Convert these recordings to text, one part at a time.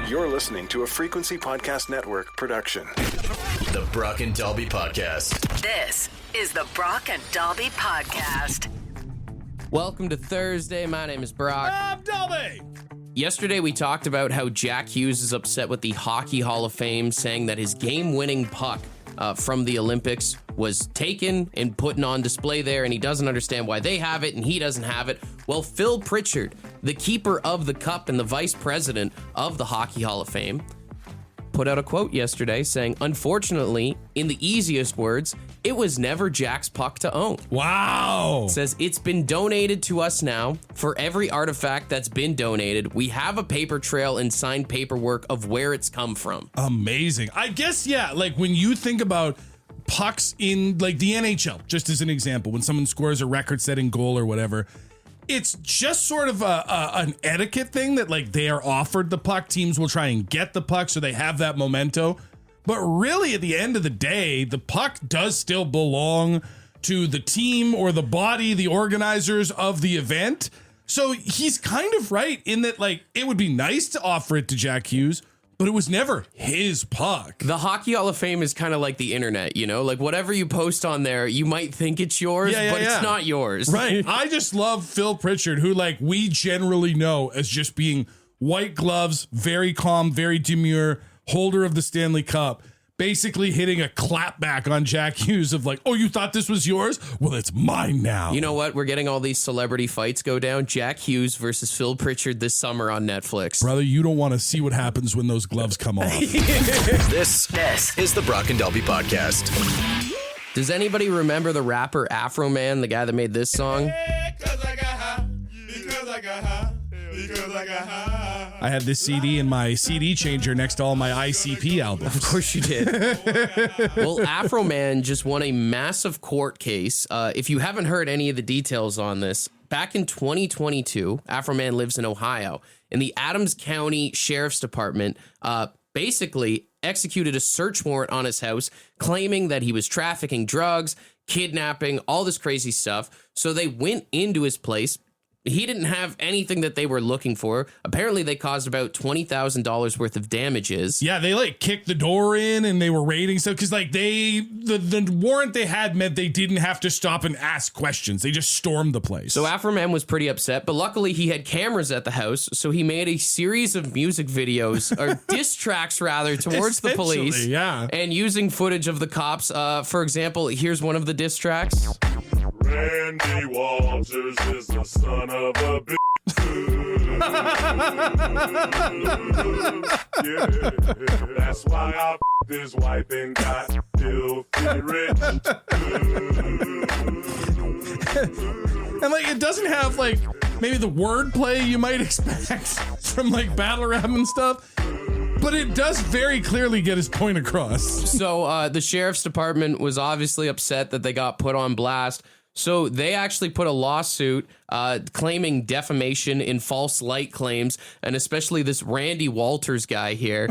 You're listening to a Frequency Podcast Network production. The Brock and Dalby Podcast. This is the Brock and Dalby Podcast. Welcome to Thursday. My name is Brock. I'm Dalby. Yesterday we talked about how Jack Hughes is upset with the Hockey Hall of Fame, saying that his game-winning puck from the Olympics was taken and put on display there, and he doesn't understand why they have it and he doesn't have it. Well, Phil Pritchard, the keeper of the cup and the vice president of the Hockey Hall of Fame, put out a quote yesterday saying, unfortunately, in the easiest words, it was never Jack's puck to own. Wow. Says it's been donated to us now. For every artifact that's been donated, we have a paper trail and signed paperwork of where it's come from. Amazing. I guess, yeah, like when you think about pucks in like the NHL, just as an example, when someone scores a record-setting goal or whatever, it's just sort of an etiquette thing that like they are offered the puck. Teams will try and get the puck so they have that memento. But really, at the end of the day, the puck does still belong to the team or the body, the organizers of the event. So he's kind of right in that, like, it would be nice to offer it to Jack Hughes, but it was never his puck. The Hockey Hall of Fame is kind of like the internet, you know? Like, whatever you post on there, you might think it's yours, but it's not yours. Right. I just love Phil Pritchard, who, like, we generally know as just being white gloves, very calm, very demure, holder of the Stanley Cup, basically hitting a clapback on Jack Hughes of like, oh, you thought this was yours? Well, it's mine now. You know what? We're getting all these celebrity fights go down. Jack Hughes versus Phil Pritchard this summer on Netflix. Brother, you don't want to see what happens when those gloves come off. This is the Brock and Dalby Podcast. Does anybody remember the rapper Afroman, the guy that made this song? Because I got high. Because I got high. Because I got high. I had this CD in my CD changer next to all my ICP albums. Of course you did. Well, Afroman just won a massive court case. If you haven't heard any of the details on this, back in 2022, Afroman lives in Ohio, and the Adams County Sheriff's Department basically executed a search warrant on his house, claiming that he was trafficking drugs, kidnapping, all this crazy stuff. So they went into his place. He didn't have anything that they were looking for. Apparently, they caused about $20,000 worth of damages. Yeah, they like kicked the door in and they were raiding stuff because like the warrant they had meant they didn't have to stop and ask questions. They just stormed the place. So Afroman was pretty upset, but luckily he had cameras at the house, so he made a series of music videos, or diss tracks rather, towards the police. Yeah. And using footage of the cops. For example, here's one of the diss tracks. Randy Walters is the son of a bitch. Yeah, that's why I f***ed his wife and got filthy rich. And like it doesn't have like maybe the wordplay you might expect from like battle rap and stuff, but it does very clearly get his point across. So the sheriff's department was obviously upset that they got put on blast. So they actually put a lawsuit claiming defamation and false light claims, and especially this Randy Walters guy here.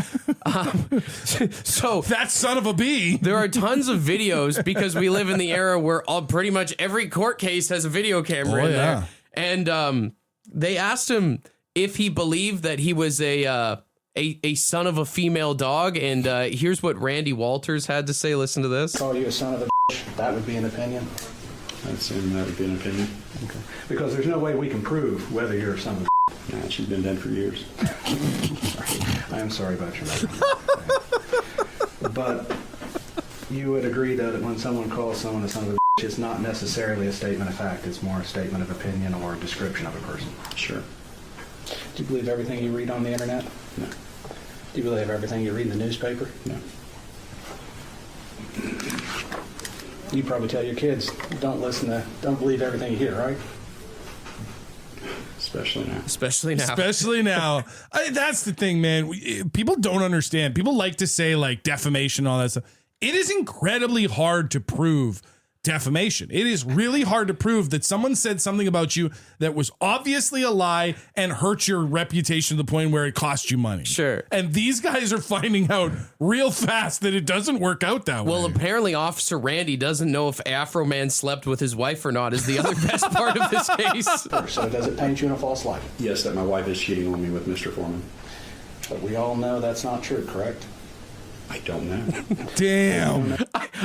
So that son of a bee. There are tons of videos because we live in the era where pretty much every court case has a video camera in there. And they asked him if he believed that he was a son of a female dog. And here's what Randy Walters had to say. Listen to this. Call you a son of a bitch, that would be an opinion. I'd assume that would be an opinion. Okay. Because there's no way we can prove whether you're a son of a Nah, she's been dead for years. I am sorry about your mother. But you would agree that when someone calls someone a son of a bitch, it's not necessarily a statement of fact. It's more a statement of opinion or a description of a person. Sure. Do you believe everything you read on the internet? No. Do you believe everything you read in the newspaper? No. You probably tell your kids, don't believe everything you hear, right? Especially now. Especially now. That's the thing, man. People don't understand. People like to say like defamation, all that stuff. It is incredibly hard to prove defamation. It is really hard to prove that someone said something about you that was obviously a lie and hurt your reputation to the point where it cost you money. Sure. And these guys are finding out real fast that it doesn't work out that way. Well, apparently Officer Randy doesn't know if Afroman slept with his wife or not is the other best part of this case. So does it paint you in a false light? Yes, that my wife is cheating on me with Mr. Foreman. But we all know that's not true, correct? I don't know. Damn.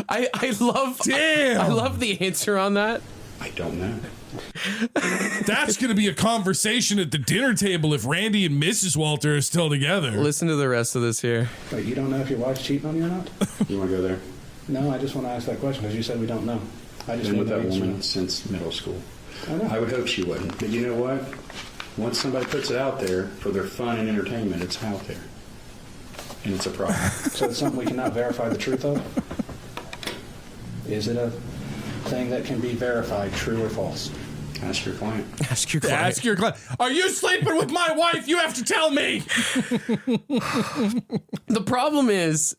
I love Damn. I love the answer on that. I don't know. That's going to be a conversation at the dinner table if Randy and Mrs. Walter are still together. Listen to the rest of this here. Wait, you don't know if your wife's cheating on you or not? You want to go there? No, I just want to ask that question because you said we don't know. I just Been with need that the answer. woman since middle school. I know. I would hope she wouldn't. But you know what? Once somebody puts it out there for their fun and entertainment, it's out there. And it's a problem. So it's something we cannot verify the truth of? Is it a thing that can be verified, true or false? Ask your client. Ask your client. Ask your client. Are you sleeping with my wife? You have to tell me. The problem is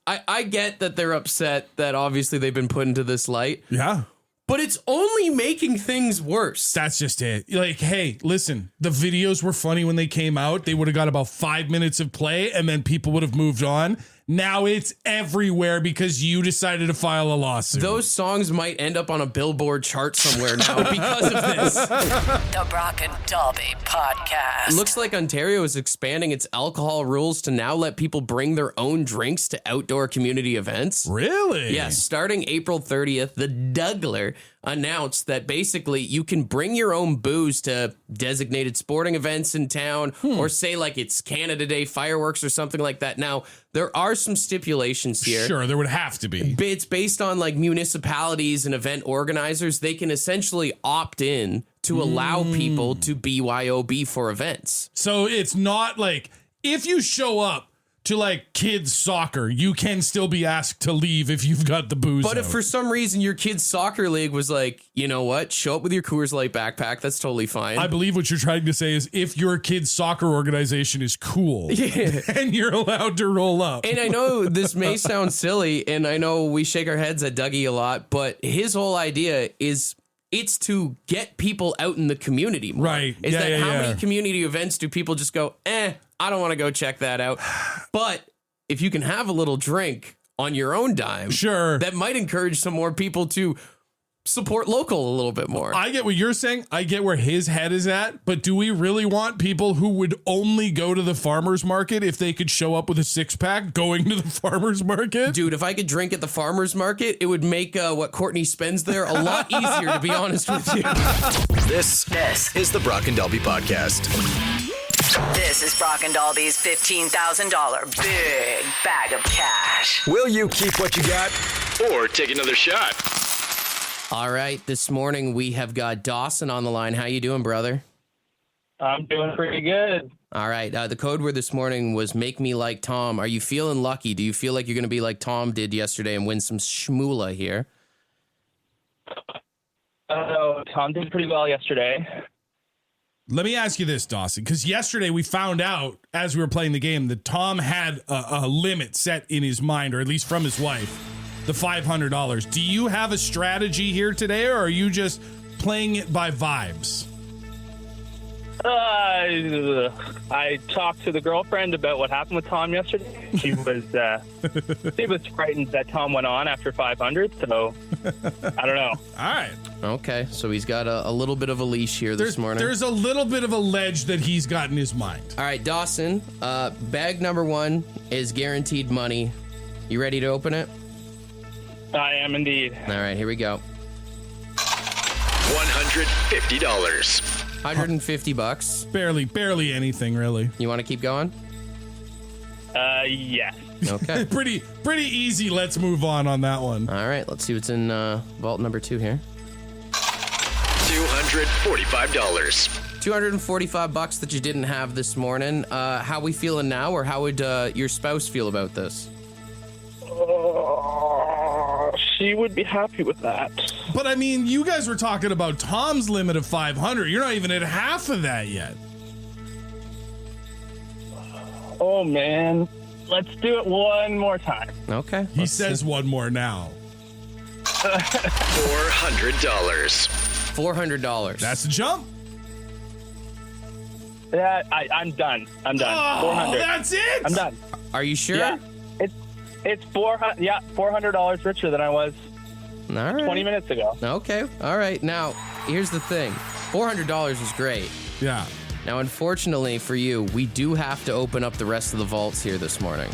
I get that they're upset that obviously they've been put into this light, Yeah. but it's only making things worse. That's just it. Like, hey, listen, the videos were funny when they came out. They would have got about 5 minutes of play and then people would have moved on. Now it's everywhere because you decided to file a lawsuit. Those songs might end up on a Billboard chart somewhere now because of this. The Brock and Dalby Podcast. Looks like Ontario is expanding its alcohol rules to now let people bring their own drinks to outdoor community events. Really? Yes, starting April 30th, the Dougler announced that basically you can bring your own booze to designated sporting events in town or say like it's Canada Day fireworks or something like that. Now, there are some stipulations here. Sure, there would have to be. It's based on like municipalities and event organizers. They can essentially opt in to allow people to BYOB for events. So it's not like if you show up to like kids soccer, you can still be asked to leave if you've got the booze. But out. if for some reason your kid's soccer league was like, you know what, show up with your Coors Light backpack, that's totally fine. I believe what you're trying to say is if your kid's soccer organization is cool, and you're allowed to roll up. And I know this may sound silly, and I know we shake our heads at Dougie a lot, but his whole idea is it's to get people out in the community more. Right. Is Yeah, that yeah, how yeah. many community events do people just go, I don't want to go check that out. But if you can have a little drink on your own dime, Sure. that might encourage some more people to support local a little bit more. I get what you're saying. I get where his head is at. But do we really want people who would only go to the farmer's market if they could show up with a six-pack going to the farmer's market? Dude, if I could drink at the farmer's market, it would make what Courtney spends there a lot easier, to be honest with you. This is the Brock and Dalby Podcast. This is Brock and Dalby's $15,000 big bag of cash. Will you keep what you got or take another shot? All right, this morning we have got Dawson on the line. How you doing, brother? I'm doing pretty good. All right, the code word this morning was make me like Tom. Are you feeling lucky? Do you feel like you're going to be like Tom did yesterday and win some schmoola here? Tom did pretty well yesterday. Let me ask you this, Dawson, because yesterday we found out as we were playing the game that Tom had a limit set in his mind, or at least from his wife, the $500. Do you have a strategy here today, or are you just playing it by vibes? I talked to the girlfriend about what happened with Tom yesterday. She was frightened that Tom went on after 500, so I don't know. All right. Okay, so he's got a little bit of a leash here this morning. There's a little bit of a ledge that he's got in his mind. All right, Dawson, bag number 1 is guaranteed money. You ready to open it? I am indeed. All right, here we go. $150. $150. Barely anything, really. You want to keep going? Yes. Okay. Pretty easy. Let's move on that one. All right, let's see what's in vault number 2 here. $245. $245 that you didn't have this morning. How we feeling now, or how would your spouse feel about this? She would be happy with that. But I mean, you guys were talking about Tom's limit of 500. You're not even at half of that yet. Oh, man. Let's do it one more time. Okay. He says one more now. $400. $400. That's a jump. Yeah, I'm done. I'm done. Oh, 400. that's it? I'm done. Are you sure? Yeah. It's $400 richer than I was All right. 20 minutes ago. Okay. All right. Now, here's the thing. $400 is great. Yeah. Now, unfortunately for you, we do have to open up the rest of the vaults here this morning.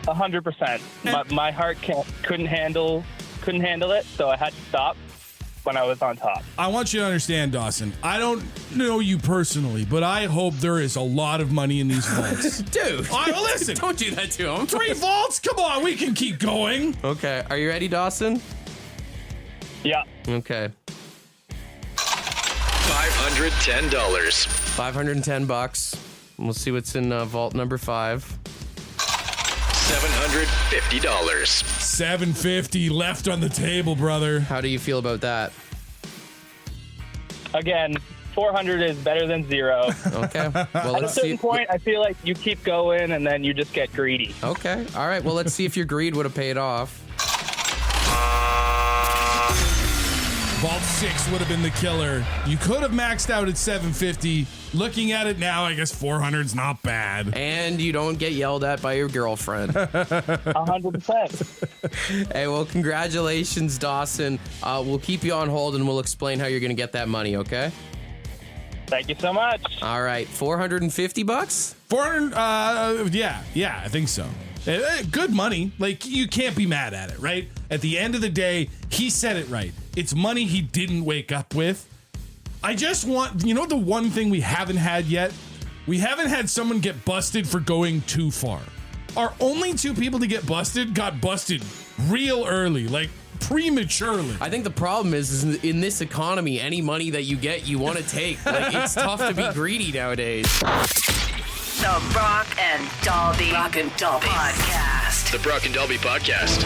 100%. My heart couldn't handle it, so I had to stop when I was on top. I want you to understand, Dawson, I don't know you personally, but I hope there is a lot of money in these vaults. Dude, listen. Don't do that to him. 3 vaults? Come on, we can keep going. Okay, are you ready, Dawson? Yeah. Okay. $510. $510. We'll see what's in vault number 5. $750. $750 left on the table, brother. How do you feel about that? Again, 400 is better than 0. Okay. Well, At a let's see. certain point, I feel like you keep going and then you just get greedy. Okay. All right. Well, let's see if your greed would have paid off. Vault 6 would have been the killer. You could have maxed out at 750. Looking at it now, I guess 400's not bad. And you don't get yelled at by your girlfriend. 100%. Hey, well, congratulations, Dawson. We'll keep you on hold and we'll explain how you're going to get that money, okay? Thank you so much. All right. $450? 400, yeah, I think so. Good money. Like, you can't be mad at it, right? At the end of the day, he said it right. It's money he didn't wake up with. I just want, the one thing we haven't had yet? We haven't had someone get busted for going too far. Our only 2 people to get busted got busted real early, like prematurely. I think the problem is in this economy, any money that you get, you want to take. Like, it's tough to be greedy nowadays. The Brock and Dalby podcast. The Brock and Dalby podcast.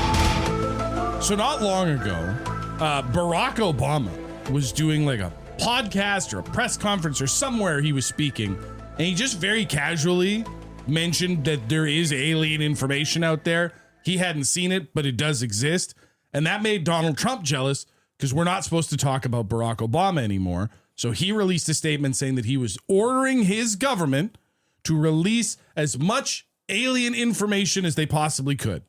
So not long ago, Barack Obama was doing like a podcast or a press conference or somewhere he was speaking, and he just very casually mentioned that there is alien information out there. He hadn't seen it, but it does exist. And that made Donald Trump jealous because we're not supposed to talk about Barack Obama anymore. So he released a statement saying that he was ordering his government to release as much alien information as they possibly could,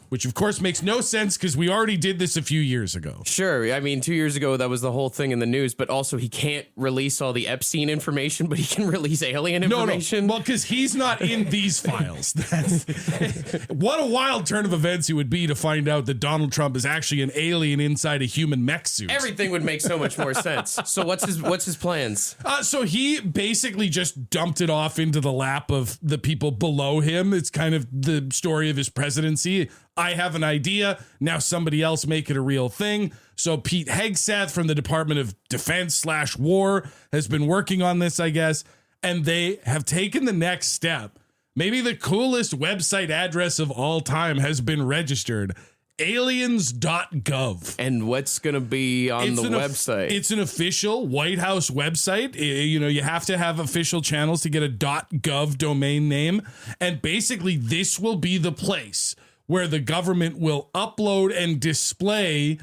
which of course makes no sense because we already did this a few years ago. Sure. I mean, 2 years ago, that was the whole thing in the news, but also he can't release all the Epstein information, but he can release alien information. No. Well, because he's not in these files. What a wild turn of events it would be to find out that Donald Trump is actually an alien inside a human mech suit. Everything would make so much more sense. So what's his plans? So he basically just dumped it off into the lap of the people below him. It's kind of the story of his presidency. I have an idea. Now somebody else make it a real thing. So Pete Hegseth from the Department of Defense/War has been working on this, I guess, and they have taken the next step. Maybe the coolest website address of all time has been registered. Aliens.gov. And what's going to be on the website? It's an official White House website. You have to have official channels to get a .gov domain name. And basically, this will be the place where the government will upload and display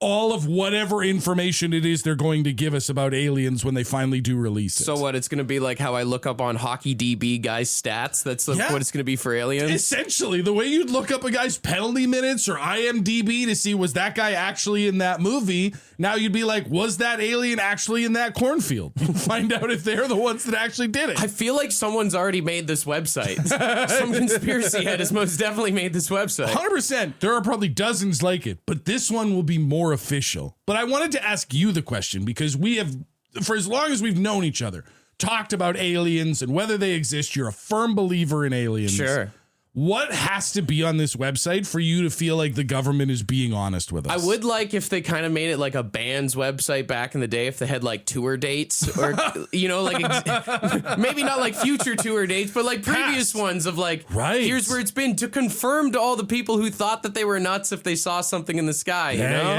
all of whatever information it is they're going to give us about aliens when they finally do release it. So what, it's going to be like how I look up on HockeyDB guys' stats? That's what it's going to be for aliens? Essentially, the way you'd look up a guy's penalty minutes or IMDb to see was that guy actually in that movie, now you'd be like, was that alien actually in that cornfield? Find out if they're the ones that actually did it. I feel like someone's already made this website. Some conspiracy head has most definitely made this website. 100%. There are probably dozens like it, but this one will be more official. But I wanted to ask you the question because we have, for as long as we've known each other, talked about aliens and whether they exist. You're a firm believer in aliens. Sure. What has to be on this website for you to feel like the government is being honest with us? I would like if they kind of made it like a band's website back in the day, if they had like tour dates or, like maybe not like future tour dates, but like previous ones of like, here's where it's been to confirm to all the people who thought that they were nuts if they saw something in the sky.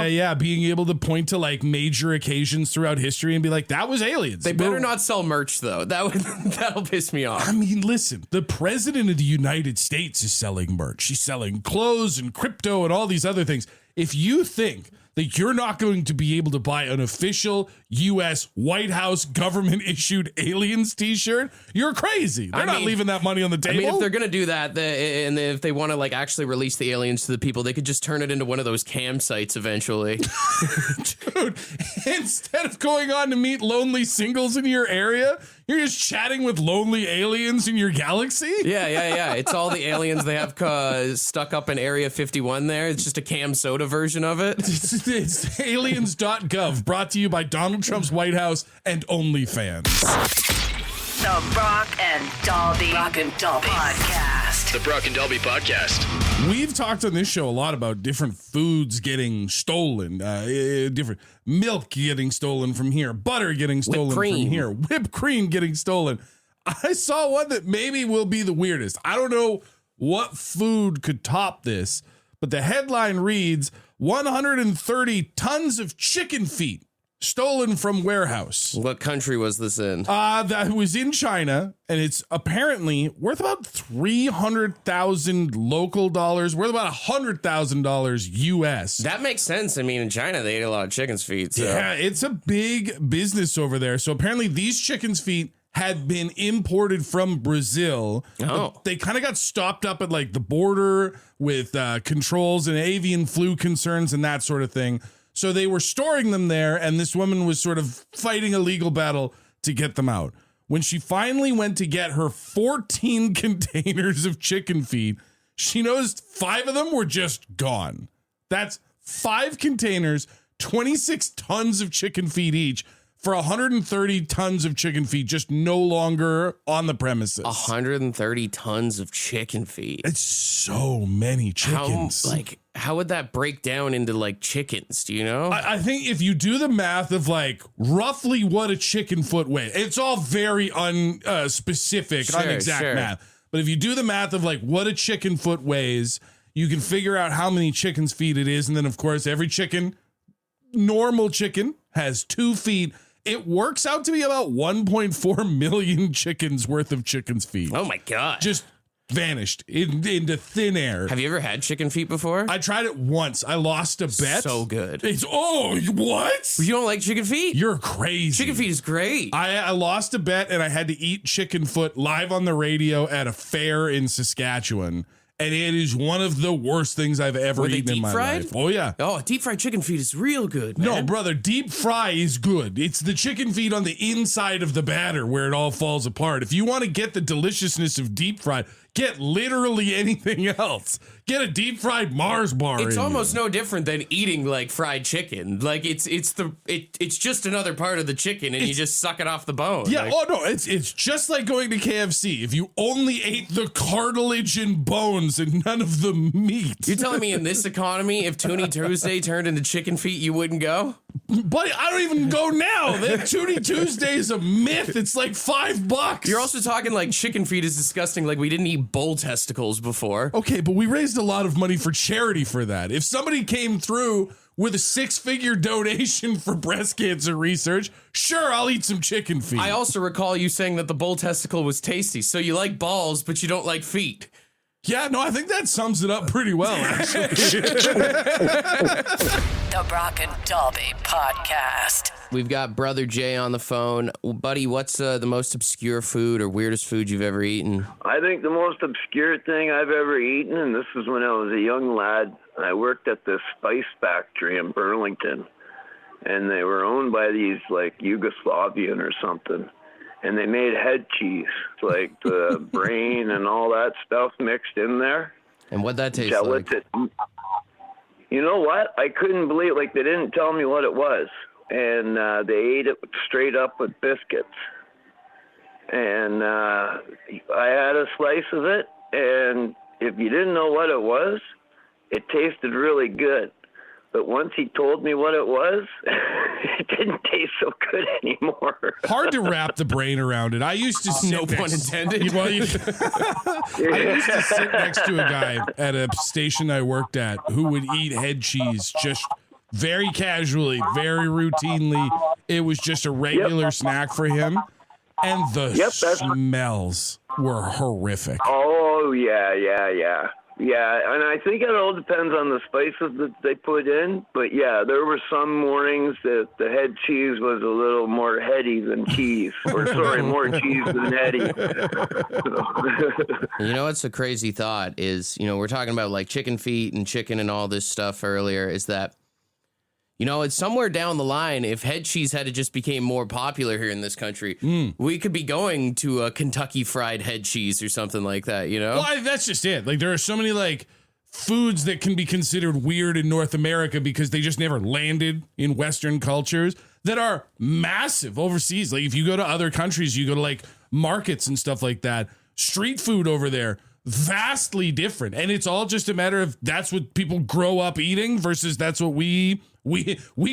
Yeah. Being able to point to like major occasions throughout history and be like, that was aliens. They better not sell merch though. That'll piss me off. I mean, listen, the president of the United States is selling merch. She's selling clothes and crypto and all these other things. If you think that you're not going to be able to buy an official U.S. White House government issued aliens t-shirt, you're crazy. They're not leaving that money on the table. I mean, if they're going to do that, and if they want to like actually release the aliens to the people, they could just turn it into one of those cam sites eventually. Dude, instead of going on to meet lonely singles in your area, you're just chatting with lonely aliens in your galaxy? Yeah. It's all the aliens they have stuck up in Area 51 there. It's just a cam soda version of it. It's aliens.gov, brought to you by Donald Trump's White House and OnlyFans. The Brock and Dalby Podcast. The Brock and Dalby Podcast. We've talked on this show a lot about different foods getting stolen, different milk getting stolen from here, butter getting stolen from here, whipped cream getting stolen. I saw one that maybe will be the weirdest. I don't know what food could top this, but the headline reads 130 tons of chicken feet stolen from warehouse. What country was this in? That was in China, and it's apparently worth about 300,000 local dollars, worth about $100,000 US. That makes sense. I mean, in China, they ate a lot of chicken's feet. So. Yeah, it's a big business over there. So apparently these chicken's feet had been imported from Brazil. Oh. They kind of got stopped up at like the border with controls and avian flu concerns and that sort of thing. So they were storing them there, and this woman was sort of fighting a legal battle to get them out. When she finally went to get her 14 containers of chicken feet, she noticed 5 of them were just gone. That's 5 containers, 26 tons of chicken feet each, for 130 tons of chicken feet just no longer on the premises. 130 tons of chicken feet. It's so many chickens. How would that break down into like chickens? Do you know? I think if you do the math of like roughly what a chicken foot weighs, it's all very unspecific, unexact math. But if you do the math of like what a chicken foot weighs, you can figure out how many chicken's feet it is. And then of course, every chicken, normal chicken, has 2 feet. It works out to be about 1.4 million chickens worth of chicken's feet. Oh my God. Just vanished into thin air. Have you ever had chicken feet before? I tried it once. I lost a bet. So good. What? You don't like chicken feet? You're crazy. Chicken feet is great. I lost a bet and I had to eat chicken foot live on the radio at a fair in Saskatchewan. And it is one of the worst things I've ever eaten in my life. Oh, yeah. Oh, deep fried chicken feet is real good, man. No, brother, deep fry is good. It's the chicken feet on the inside of the batter where it all falls apart. If you want to get the deliciousness of deep fried, get literally anything else. Get a deep fried Mars bar. It's almost no different than eating like fried chicken. Like it's just another part of the chicken, and you just suck it off the bone. Yeah. It's just like going to KFC. If you only ate the cartilage and bones and none of the meat. You're telling me in this economy, if Toonie Tuesday turned into chicken feet, you wouldn't go? Buddy, I don't even go now. That Toonie Tuesday is a myth. It's like $5. You're also talking like chicken feet is disgusting. Like we didn't eat bull testicles before. Okay, but we raised a lot of money for charity for that. If somebody came through with a 6-figure donation for breast cancer research, sure, I'll eat some chicken feet. I also recall you saying that the bull testicle was tasty. So you like balls, but you don't like feet. Yeah, no, I think that sums it up pretty well, actually. The Brock and Dalby Podcast. We've got Brother Jay on the phone. Buddy, what's the most obscure food or weirdest food you've ever eaten? I think the most obscure thing I've ever eaten, and this was when I was a young lad, I worked at this spice factory in Burlington, and they were owned by these, like, Yugoslavian or something. And they made head cheese, like the brain and all that stuff mixed in there. And what'd that taste like? You know what? I couldn't believe it. Like, they didn't tell me what it was. And they ate it straight up with biscuits. And I had a slice of it. And if you didn't know what it was, it tasted really good. But once he told me what it was, it didn't taste so good anymore. Hard to wrap the brain around it. I used to sit no pun intended. I used to sit next to a guy at a station I worked at who would eat head cheese just very casually, very routinely. It was just a regular snack for him. And the smells were horrific. Oh, yeah. Yeah, and I think it all depends on the spices that they put in. But yeah, there were some mornings that the head cheese was a little more heady than cheese. Or sorry, more cheese than heady. You know what's a crazy thought is, we're talking about like chicken feet and chicken and all this stuff earlier, is that, it's somewhere down the line, if head cheese had just became more popular here in this country, we could be going to a Kentucky Fried Head Cheese or something like that, Well, that's just it. Like, there are so many, like, foods that can be considered weird in North America because they just never landed in Western cultures that are massive overseas. Like, if you go to other countries, you go to, like, markets and stuff like that, street food over there, vastly different. And it's all just a matter of that's what people grow up eating versus that's what we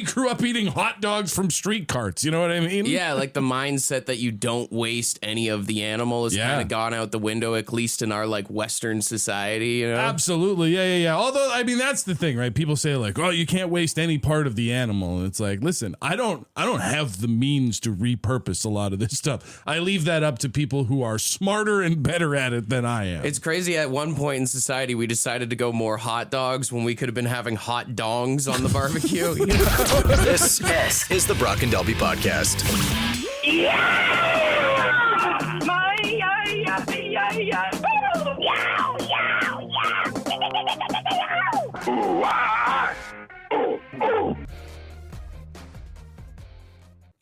grew up eating hot dogs from street carts. You know what I mean? Yeah, like the mindset that you don't waste any of the animal has kind of gone out the window, at least in our like Western society. Absolutely. Yeah. Although, I mean, that's the thing, right? People say like, oh, you can't waste any part of the animal. And it's like, listen, I don't have the means to repurpose a lot of this stuff. I leave that up to people who are smarter and better at it than I am. It's crazy. At one point in society, we decided to go more hot dogs when we could have been having hot dongs on the barbecue. This is the Brock and Dalby Podcast.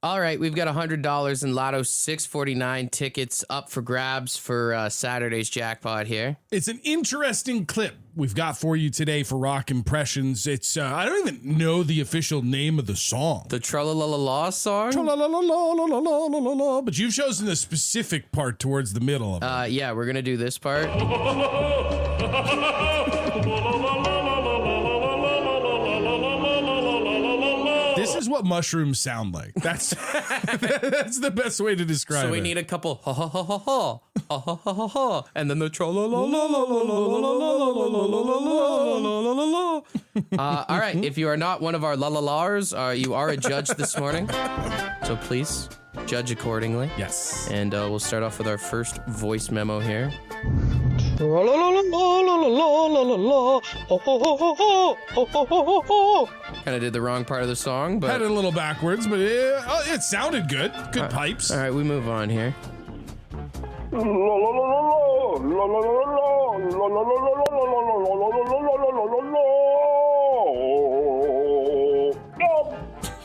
All right, we've got $100 in Lotto 649 tickets up for grabs for Saturday's jackpot here. It's an interesting clip we've got for you today for Rock Impressions. It's I don't even know the official name of the song. The Tra-la-la-la-la song? Tra-la-la-la-la-la-la-la-la. But you've chosen a specific part towards the middle of it. Yeah, we're going to do this part. This is what mushrooms sound like. That's that's the best way to describe it. So we need a couple ha ha ha ha ha ha ha ha ha ha, and then the tra la la la la la la la la. All right, if you are not one of our la la lars, you are a judge this morning, so please judge accordingly. Yes. And we'll start off with our first voice memo here. Kind of did the wrong part of the song, but had it a little backwards, but it sounded good. Good pipes. All right, we move on here.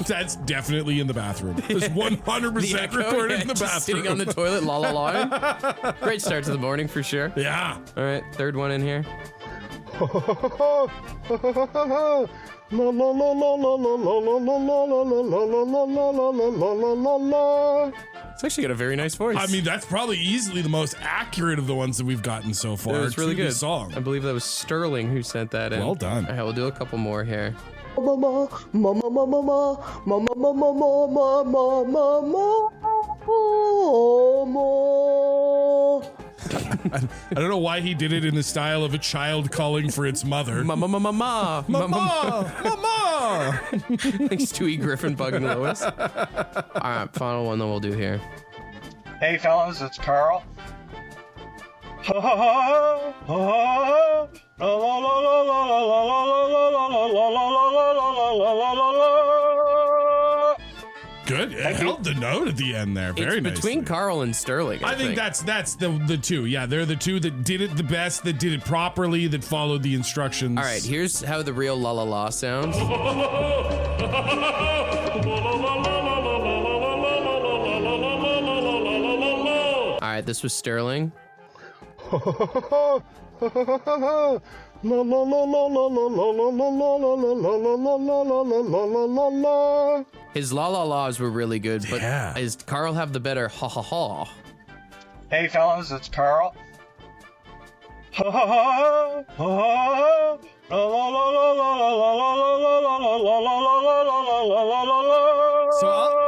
That's definitely in the bathroom. It's 100% recorded in the bathroom. Sitting on the toilet, la la la. Great start to the morning for sure. Yeah. All right, third one in here. It's actually got a very nice voice. I mean, that's probably easily the most accurate of the ones that we've gotten so far. It's really good. Song. I believe that was Sterling who sent that in. Well done. All right, we'll do a couple more here. I don't know why he did it in the style of a child calling for its mother. Mama. Mama. Thanks, Stewie Griffin bugging Lois. All right, final one that we'll do here. Hey, fellas, it's Carl. Good. It held the note at the end there. Very nice. Between Carl and Sterling. I think that's the two. Yeah, they're the two that did it the best, that did it properly, that followed the instructions. All right, here's how the real la la la sounds. All right, this was Sterling. His la la la's were really good, but does Carl have the better ha ha ha? Hey, fellas, it's Carl. So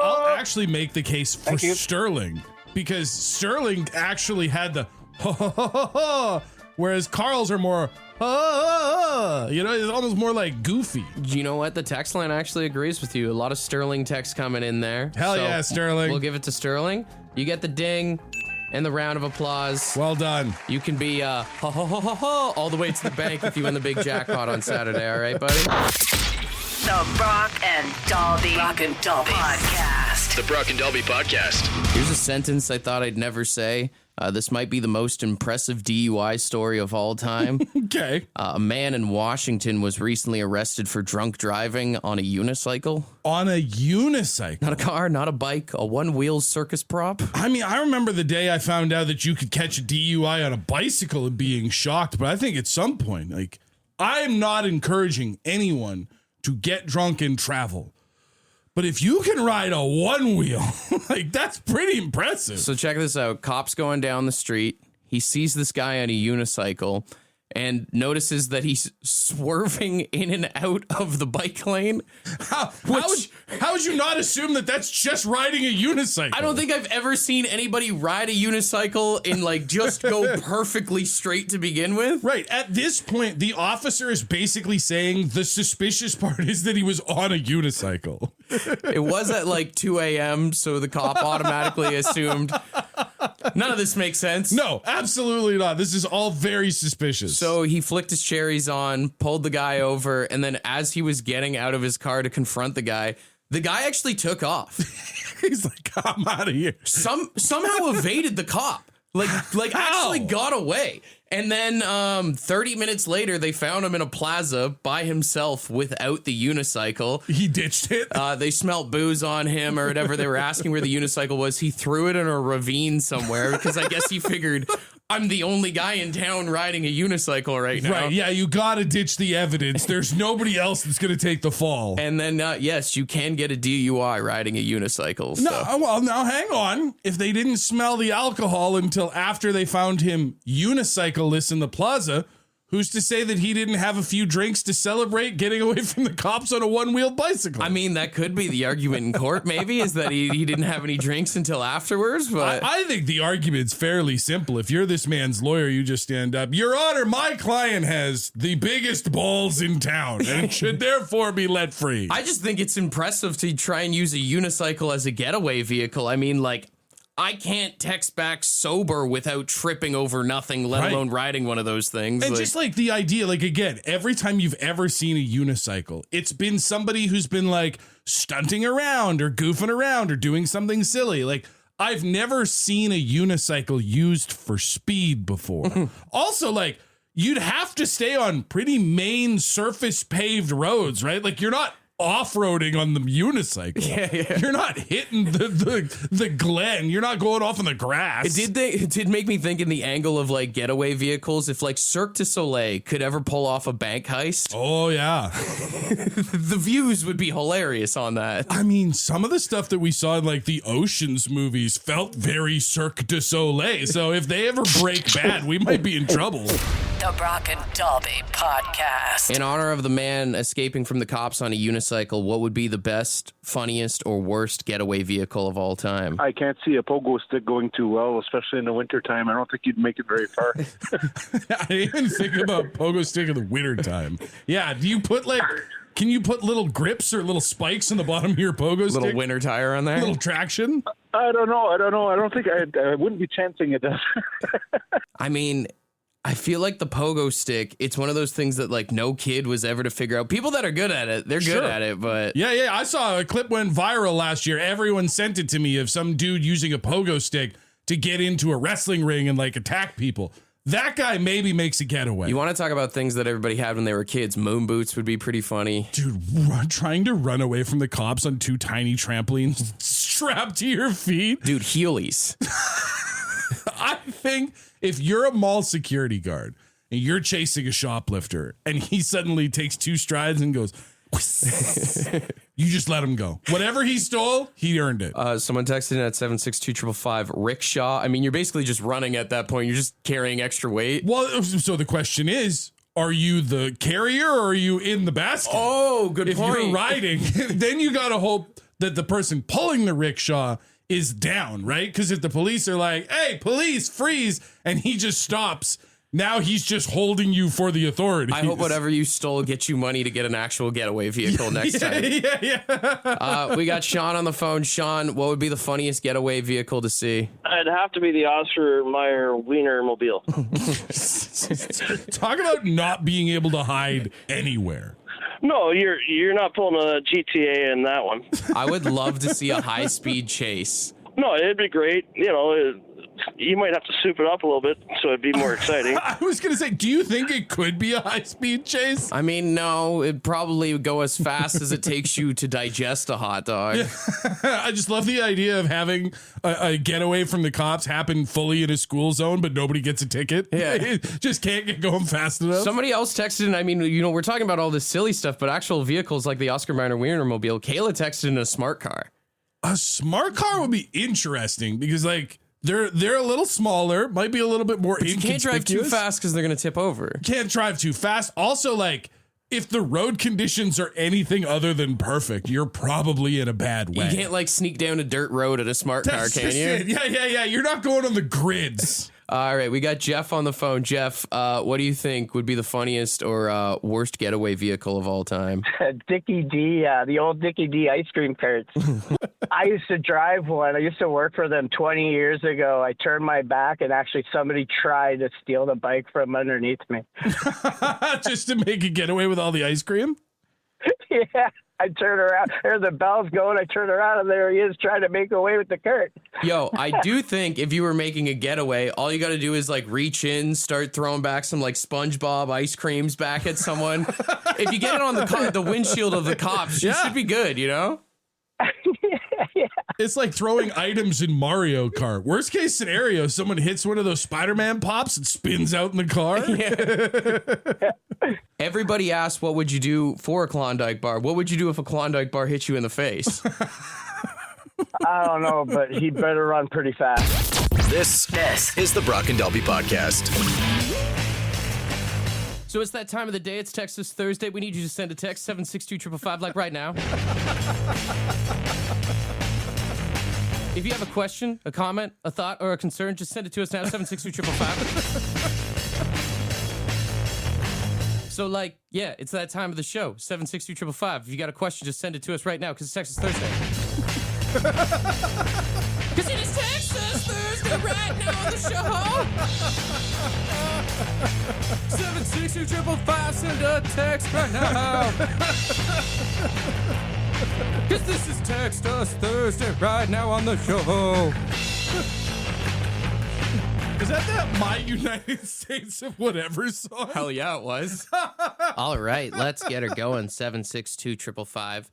I'll actually make the case for Sterling, because Sterling actually had the ha ha ha ha ha, whereas Carl's are more it's almost more like goofy. You know what? The text line actually agrees with you. A lot of Sterling text coming in there. Hell yeah, Sterling. We'll give it to Sterling. You get the ding. and the round of applause. Well done. You can be ha ha ha ha ha all the way to the bank if you win the big jackpot on Saturday. All right, buddy? The Brock and Dalby Podcast. The Brock and Dalby Podcast. Here's a sentence I thought I'd never say. This might be the most impressive DUI story of all time. Okay. A man in Washington was recently arrested for drunk driving on a unicycle. On a unicycle? Not a car, not a bike, a one-wheel circus prop. I mean, I remember the day I found out that you could catch a DUI on a bicycle and being shocked, but I think at some point, like, I'm not encouraging anyone to get drunk and travel. But if you can ride a one wheel, like, that's pretty impressive. So check this out. Cop's going down the street. He sees this guy on a unicycle and notices that he's swerving in and out of the bike lane. How would you not assume that that's just riding a unicycle? I don't think I've ever seen anybody ride a unicycle and like just go perfectly straight to begin with. Right. At this point, the officer is basically saying the suspicious part is that he was on a unicycle. It was at like 2 a.m., so the cop automatically assumed. None of this makes sense. No, absolutely not. This is all very suspicious. So he flicked his cherries on, pulled the guy over, and then as he was getting out of his car to confront the guy actually took off. He's like, I'm out of here. Somehow evaded the cop. Like actually got away. And then 30 minutes later, they found him in a plaza by himself without the unicycle. He ditched it. They smelt booze on him or whatever. They were asking where the unicycle was. He threw it in a ravine somewhere because I guess he figured I'm the only guy in town riding a unicycle right now. Right, yeah, you gotta ditch the evidence. There's nobody else that's gonna take the fall. And then, yes, you can get a DUI riding a unicycle. So. No, well, now hang on. If they didn't smell the alcohol until after they found him unicycleless in the plaza, who's to say that he didn't have a few drinks to celebrate getting away from the cops on a one-wheeled bicycle? I mean, that could be the argument in court, maybe, is that he didn't have any drinks until afterwards. But I think the argument's fairly simple. If you're this man's lawyer, you just stand up. Your Honor, my client has the biggest balls in town and should therefore be let free. I just think it's impressive to try and use a unicycle as a getaway vehicle. I mean, like, I can't text back sober without tripping over nothing, let alone riding one of those things. And just like the idea, like, again, every time you've ever seen a unicycle, it's been somebody who's been like stunting around or goofing around or doing something silly. Like, I've never seen a unicycle used for speed before. Also, like, you'd have to stay on pretty main surface paved roads, right? Like, you're not off-roading on the unicycle. Yeah. You're not hitting the glen. You're not going off in the grass. It did make me think in the angle of like getaway vehicles, if like Cirque du Soleil could ever pull off a bank heist. Oh yeah. The views would be hilarious on that. I mean, some of the stuff that we saw in like the Ocean's movies felt very Cirque du Soleil. So if they ever break bad, we might be in trouble. The Brock and Dalby Podcast. In honor of the man escaping from the cops on a unicycle, what would be the best, funniest, or worst getaway vehicle of all time? I can't see a pogo stick going too well, especially in the wintertime. I don't think you'd make it very far. I didn't even think about pogo stick in the wintertime. Yeah, do you put like... Can you put little grips or little spikes in the bottom of your pogo stick? Little winter tire on there? Little traction? I don't know. I don't think I wouldn't be chancing it. I mean... I feel like the pogo stick, it's one of those things that like no kid was ever to figure out. People that are good at it, they're good at it, but... Yeah, I saw a clip went viral last year. Everyone sent it to me of some dude using a pogo stick to get into a wrestling ring and like attack people. That guy maybe makes a getaway. You want to talk about things that everybody had when they were kids? Moon boots would be pretty funny. Dude, trying to run away from the cops on two tiny trampolines strapped to your feet. Dude, Heelys. I think if you're a mall security guard and you're chasing a shoplifter and he suddenly takes two strides and goes, you just let him go. Whatever he stole, he earned it. Someone texted in at 762-555 rickshaw. I mean, you're basically just running at that point. You're just carrying extra weight. Well, so the question is, are you the carrier or are you in the basket? Oh, good point. If you're riding, then you got to hope that the person pulling the rickshaw is down, right? Because if the police are like, hey, police, freeze, and he just stops Now he's just holding you for the authorities. I hope whatever you stole gets you money to get an actual getaway vehicle next time. Yeah. We got Sean on the phone. Sean, what would be the funniest getaway vehicle to see? It'd have to be the Oscar Mayer Wiener Mobile. Talk about not being able to hide anywhere. No, you're not pulling a GTA in that one. I would love to see a high-speed chase. No, it'd be great. You know, you might have to soup it up a little bit so it'd be more exciting. I was going to say, do you think it could be a high-speed chase? I mean, no, it'd probably go as fast as it takes you to digest a hot dog. Yeah. I just love the idea of having a getaway from the cops happen fully in a school zone, but nobody gets a ticket. Yeah. It just can't get going fast enough. Somebody else texted in, I mean, you know, we're talking about all this silly stuff, but actual vehicles like the Oscar Mayer Wiener Mobile, Kayla texted in a smart car. A smart car would be interesting because, like, they're a little smaller, might be a little bit more inconspicuous. You can't drive too fast because they're going to tip over. Can't drive too fast. Also, like, if the road conditions are anything other than perfect, you're probably in a bad way. You can't, like, sneak down a dirt road at a smart car, can you? It. Yeah. You're not going on the grids. All right, we got Jeff on the phone. Jeff, what do you think would be the funniest or worst getaway vehicle of all time? Dickie D, the old Dickie D ice cream carts. I used to drive one. I used to work for them 20 years ago. I turned my back and actually somebody tried to steal the bike from underneath me. Just to make a getaway with all the ice cream? Yeah. I turn around, there's the bells going, I turn around, and there he is trying to make away with the cart. Yo, I do think if you were making a getaway, all you got to do is, like, reach in, start throwing back some, like, SpongeBob ice creams back at someone. If you get it on the windshield of the cops, you should be good, you know? Yeah. It's like throwing items in Mario Kart. Worst case scenario, someone hits one of those Spider-Man pops and spins out in the car. Yeah. Everybody asks, what would you do for a Klondike bar? What would you do if a Klondike bar hit you in the face? I don't know, but he better run pretty fast. This is the Brock and Delby Podcast. So it's that time of the day. It's Texas Thursday. We need you to send a text 762-555 like right now. If you have a question, a comment, a thought, or a concern, just send it to us now, 762-555. So, like, yeah, it's that time of the show, 762-555. If you got a question, just send it to us right now, because it's Texas Thursday. Because it is Texas Thursday right now on the show. 762-555, send a text right now. Because this is Text Us Thursday right now on the show. Is that My United States of Whatever song? Hell yeah, it was. All right, let's get her going. 762-555.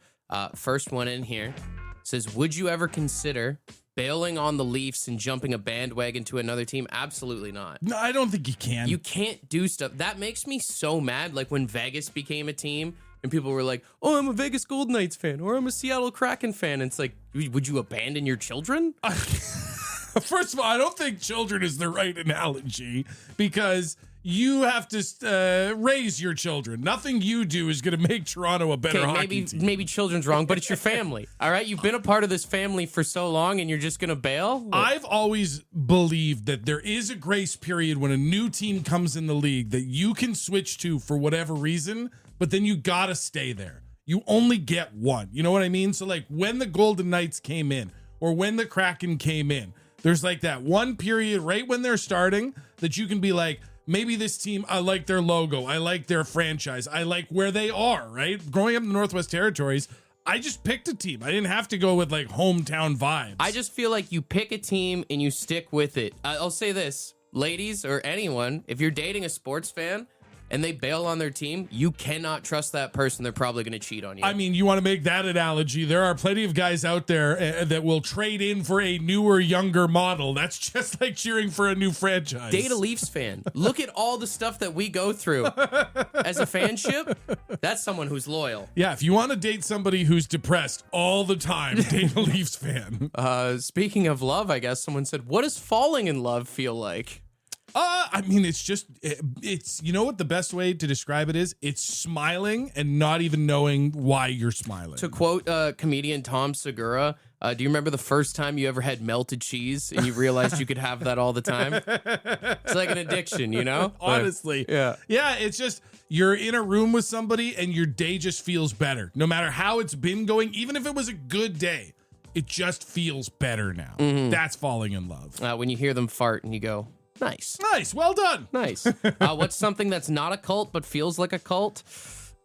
First one in here says, would you ever consider bailing on the Leafs and jumping a bandwagon to another team? Absolutely not. No, I don't think you can. You can't do stuff. That makes me so mad. Like when Vegas became a team and people were like, oh, I'm a Vegas Golden Knights fan or I'm a Seattle Kraken fan. And it's like, would you abandon your children? First of all, I don't think children is the right analogy because you have to raise your children. Nothing you do is going to make Toronto a better hockey team. Maybe children's wrong, but it's your family. All right? You've been a part of this family for so long and you're just going to bail? I've always believed that there is a grace period when a new team comes in the league that you can switch to for whatever reason, but then you got to stay there. You only get one. You know what I mean? So like when the Golden Knights came in or when the Kraken came in, there's like that one period right when they're starting that you can be like, maybe this team, I like their logo. I like their franchise. I like where they are, right? Growing up in the Northwest Territories, I just picked a team. I didn't have to go with like hometown vibes. I just feel like you pick a team and you stick with it. I'll say this, ladies or anyone, if you're dating a sports fan and they bail on their team, you cannot trust that person. They're probably going to cheat on you. I mean, you want to make that analogy. There are plenty of guys out there that will trade in for a newer, younger model. That's just like cheering for a new franchise. Date a Leafs fan. Look at all the stuff that we go through as a fanship. That's someone who's loyal. Yeah, if you want to date somebody who's depressed all the time, date a Leafs fan. Speaking of love, I guess someone said, what does falling in love feel like? I mean, it's you know what the best way to describe it is? It's smiling and not even knowing why you're smiling. To quote comedian Tom Segura, Do you remember the first time you ever had melted cheese and you realized you could have that all the time? It's like an addiction, you know? Honestly. Yeah. Yeah, it's just you're in a room with somebody and your day just feels better. No matter how it's been going, even if it was a good day, it just feels better now. That's falling in love. When you hear them fart and you go, nice. Nice. Well done. Nice. What's something that's not a cult but feels like a cult?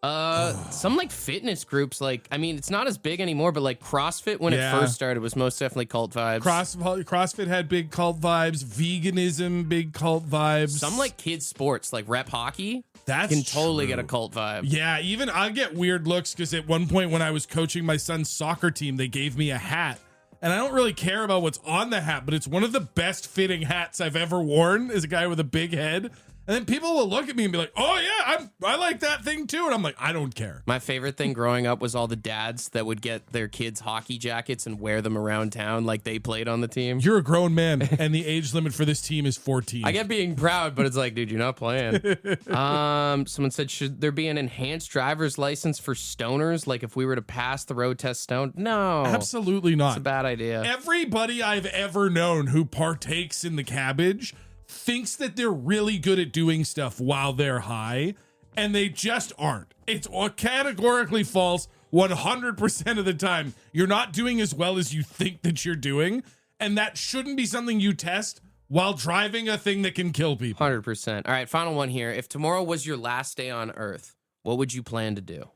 Some like fitness groups, like, I mean, it's not as big anymore, but like CrossFit when it first started was most definitely cult vibes. CrossFit had big cult vibes. Veganism, big cult vibes. Some like kids sports, like rep hockey, That's can totally true. get a cult vibe. Yeah, even I get weird looks because at one point when I was coaching my son's soccer team, they gave me a hat. And I don't really care about what's on the hat, but it's one of the best fitting hats I've ever worn, is a guy with a big head. And then people will look at me and be like, oh yeah, I like that thing too. And I'm like, I don't care. My favorite thing growing up was all the dads that would get their kids hockey jackets and wear them around town like they played on the team. You're a grown man, and the age limit for this team is 14. I get being proud, but it's like, dude, you're not playing. Someone said, should there be an enhanced driver's license for stoners? Like if we were to pass the road test stoned? No. Absolutely not. It's a bad idea. Everybody I've ever known who partakes in the cabbage thinks that they're really good at doing stuff while they're high, and they just aren't. It's categorically false 100% of the time. You're not doing as well as you think that you're doing, and that shouldn't be something you test while driving a thing that can kill people. 100%. All right, final one here. If tomorrow was your last day on Earth, what would you plan to do?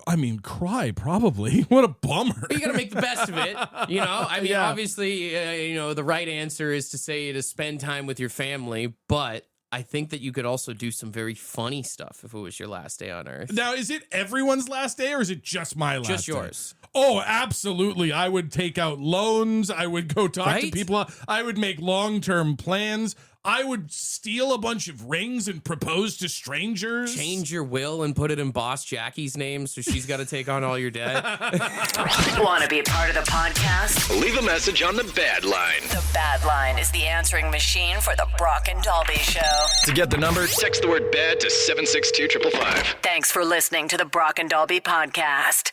I mean, cry, probably. What a bummer. You got to make the best of it. You know, I mean, obviously, the right answer is to say to spend time with your family, but I think that you could also do some very funny stuff if it was your last day on Earth. Now, is it everyone's last day or is it just my last day? Just yours. Oh, absolutely. I would take out loans. I would go talk to Right? people. I would make long-term plans. I would steal a bunch of rings and propose to strangers. Change your will and put it in Boss Jackie's name so she's got to take on all your debt. Want to be a part of the podcast? Leave a message on the Bad Line. The Bad Line is the answering machine for the Brock and Dalby Show. To get the number, text the word BAD to 762-555. Thanks for listening to the Brock and Dalby podcast.